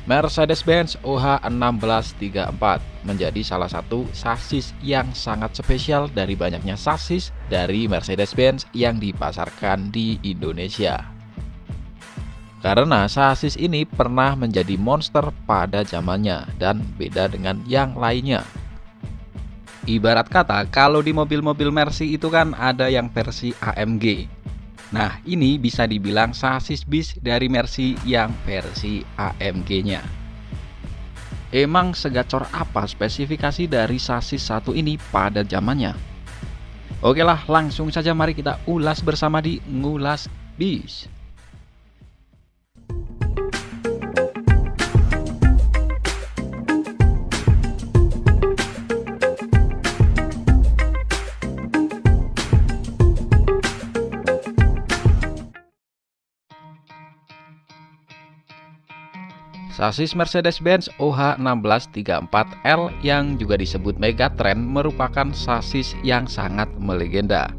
Mercedes-Benz OH1634 menjadi salah satu sasis yang sangat spesial dari banyaknya sasis dari Mercedes-Benz yang dipasarkan di Indonesia. Karena sasis ini pernah menjadi monster pada zamannya dan beda dengan yang lainnya. Ibarat kata, kalau di mobil-mobil Mercy itu kan ada yang versi AMG. Nah, ini bisa dibilang sasis bis dari Mercy yang versi AMG-nya. Emang segacor apa spesifikasi dari sasis satu ini pada zamannya? Oke lah, langsung saja mari kita ulas bersama di Ngulas Bis. Sasis Mercedes-Benz OH1634L yang juga disebut Megatrend merupakan sasis yang sangat melegenda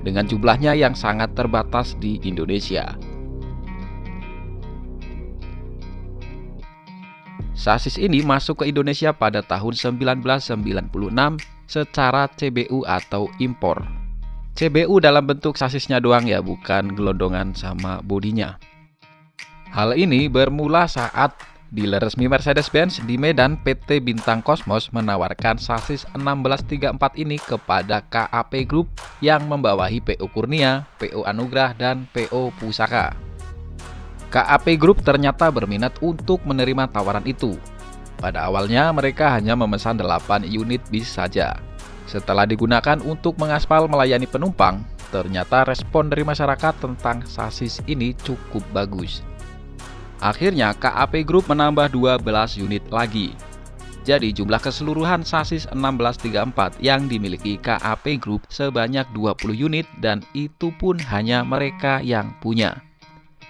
dengan jumlahnya yang sangat terbatas di Indonesia. Sasis ini masuk ke Indonesia pada tahun 1996 secara CBU atau impor. CBU dalam bentuk sasisnya doang ya, bukan gelondongan sama bodinya. Hal ini bermula saat dealer resmi Mercedes-Benz di Medan PT Bintang Cosmos menawarkan sasis 1634 ini kepada KAP Group yang membawahi PO Kurnia, PO Anugrah, dan PO Pusaka. KAP Group ternyata berminat untuk menerima tawaran itu. Pada awalnya mereka hanya memesan 8 unit bis saja. Setelah digunakan untuk mengaspal melayani penumpang, ternyata respon dari masyarakat tentang sasis ini cukup bagus. Akhirnya KAP Group menambah 12 unit lagi. Jadi jumlah keseluruhan sasis 1634 yang dimiliki KAP Group sebanyak 20 unit dan itu pun hanya mereka yang punya.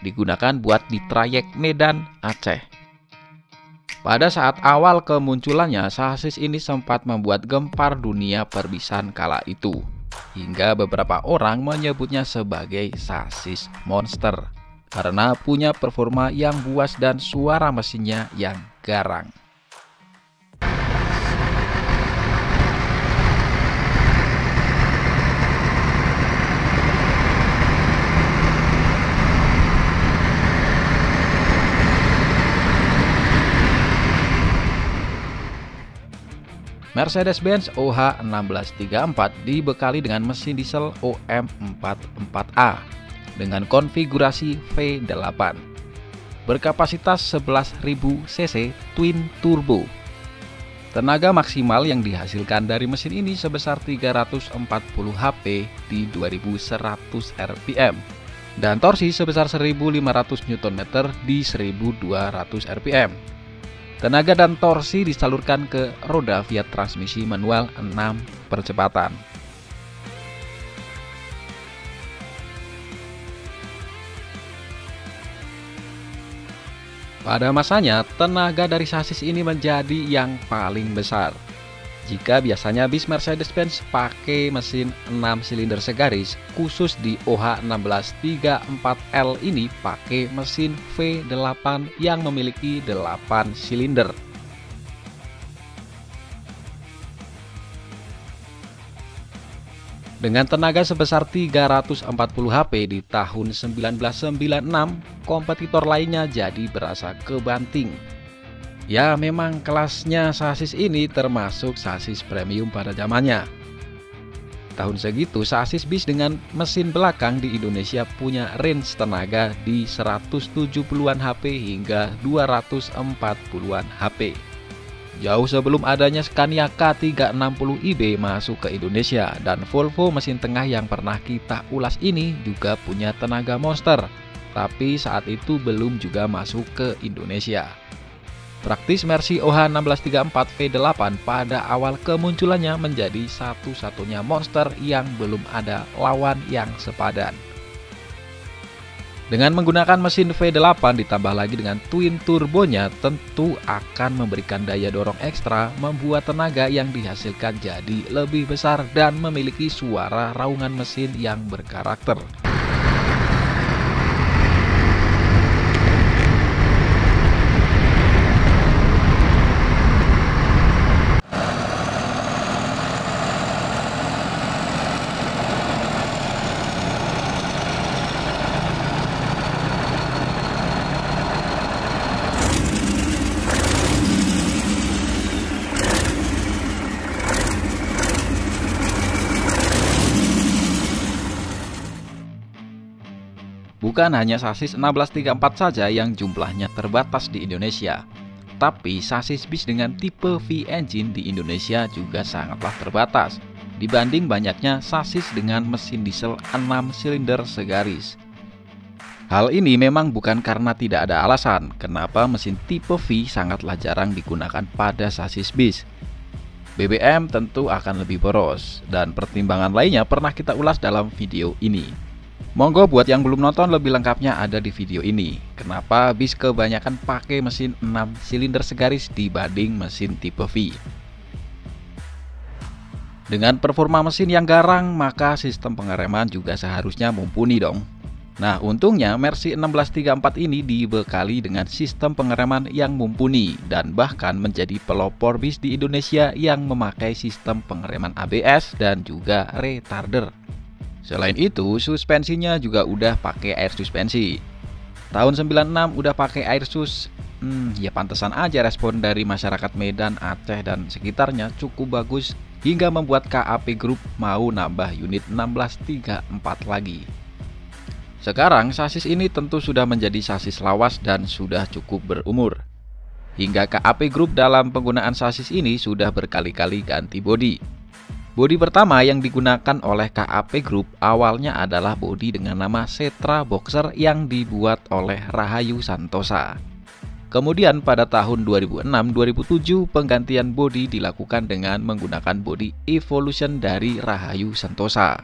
Digunakan buat di trayek Medan, Aceh. Pada saat awal kemunculannya, sasis ini sempat membuat gempar dunia perbisan kala itu. Hingga beberapa orang menyebutnya sebagai sasis monster. Karena punya performa yang buas dan suara mesinnya yang garang. Mercedes-Benz OH1634 dibekali dengan mesin diesel OM44A dengan konfigurasi V8 berkapasitas 11.000 cc twin turbo. Tenaga maksimal yang dihasilkan dari mesin ini sebesar 340 HP di 2100 rpm dan torsi sebesar 1500 Nm di 1200 rpm. Tenaga dan torsi disalurkan ke roda via transmisi manual 6 percepatan. Pada masanya, tenaga dari sasis ini menjadi yang paling besar. Jika biasanya bis Mercedes-Benz pakai mesin 6 silinder segaris, khusus di OH1634L ini pakai mesin V8 yang memiliki 8 silinder. Dengan tenaga sebesar 340 HP di tahun 1996, kompetitor lainnya jadi berasa kebanting. Ya memang kelasnya sasis ini termasuk sasis premium pada zamannya. Tahun segitu sasis bis dengan mesin belakang di Indonesia punya range tenaga di 170-an HP hingga 240-an HP. Jauh sebelum adanya Scania K360iB masuk ke Indonesia dan Volvo mesin tengah yang pernah kita ulas ini juga punya tenaga monster, tapi saat itu belum juga masuk ke Indonesia. Praktis Mercy OH1634 V8 pada awal kemunculannya menjadi satu-satunya monster yang belum ada lawan yang sepadan. Dengan menggunakan mesin V8 ditambah lagi dengan twin turbonya tentu akan memberikan daya dorong ekstra, membuat tenaga yang dihasilkan jadi lebih besar dan memiliki suara raungan mesin yang berkarakter. Bukan hanya sasis 1634 saja yang jumlahnya terbatas di Indonesia, tapi sasis bis dengan tipe V-engine di Indonesia juga sangatlah terbatas dibanding banyaknya sasis dengan mesin diesel 6 silinder segaris. Hal ini memang bukan karena tidak ada alasan kenapa mesin tipe V sangatlah jarang digunakan pada sasis bis. BBM tentu akan lebih boros, dan pertimbangan lainnya pernah kita ulas dalam video ini. Monggo buat yang belum nonton, lebih lengkapnya ada di video ini. Kenapa bis kebanyakan pakai mesin 6 silinder segaris dibanding mesin tipe V? Dengan performa mesin yang garang, maka sistem pengereman juga seharusnya mumpuni dong. Nah, untungnya Mercy 1634 ini dibekali dengan sistem pengereman yang mumpuni dan bahkan menjadi pelopor bis di Indonesia yang memakai sistem pengereman ABS dan juga retarder. Selain itu, suspensinya juga udah pakai air suspensi. Tahun 96 udah pakai air sus. Ya pantesan aja respon dari masyarakat Medan, Aceh, dan sekitarnya cukup bagus hingga membuat KAP Group mau nambah unit 1634 lagi. Sekarang sasis ini tentu sudah menjadi sasis lawas dan sudah cukup berumur. Hingga KAP Group dalam penggunaan sasis ini sudah berkali-kali ganti bodi. Bodi pertama yang digunakan oleh KAP Group awalnya adalah bodi dengan nama Setra Boxer yang dibuat oleh Rahayu Santosa. Kemudian pada tahun 2006-2007 penggantian bodi dilakukan dengan menggunakan bodi Evolution dari Rahayu Santosa.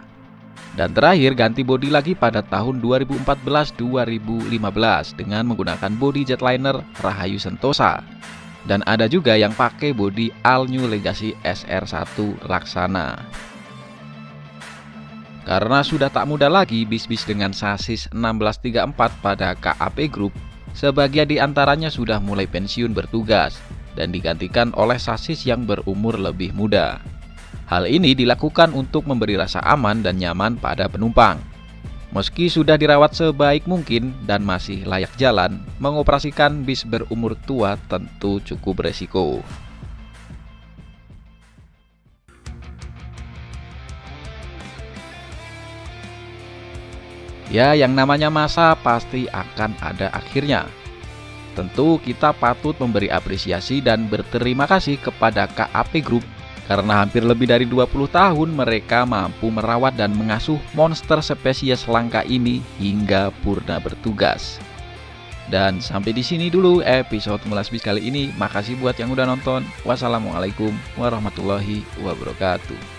Dan terakhir ganti bodi lagi pada tahun 2014-2015 dengan menggunakan bodi jetliner Rahayu Santosa. Dan ada juga yang pakai bodi All New Legacy SR1 Laksana. Karena sudah tak mudah lagi bis-bis dengan sasis 1634 pada KAP Group, sebagian di antaranya sudah mulai pensiun bertugas dan digantikan oleh sasis yang berumur lebih muda. Hal ini dilakukan untuk memberi rasa aman dan nyaman pada penumpang. Meski sudah dirawat sebaik mungkin dan masih layak jalan, mengoperasikan bis berumur tua tentu cukup beresiko. Ya, yang namanya masa pasti akan ada akhirnya. Tentu kita patut memberi apresiasi dan berterima kasih kepada KAP Group karena hampir lebih dari 20 tahun mereka mampu merawat dan mengasuh monster spesies langka ini hingga purna bertugas. Dan sampai di sini dulu episode Mulas Bis kali ini. Makasih buat yang udah nonton. Wassalamualaikum warahmatullahi wabarakatuh.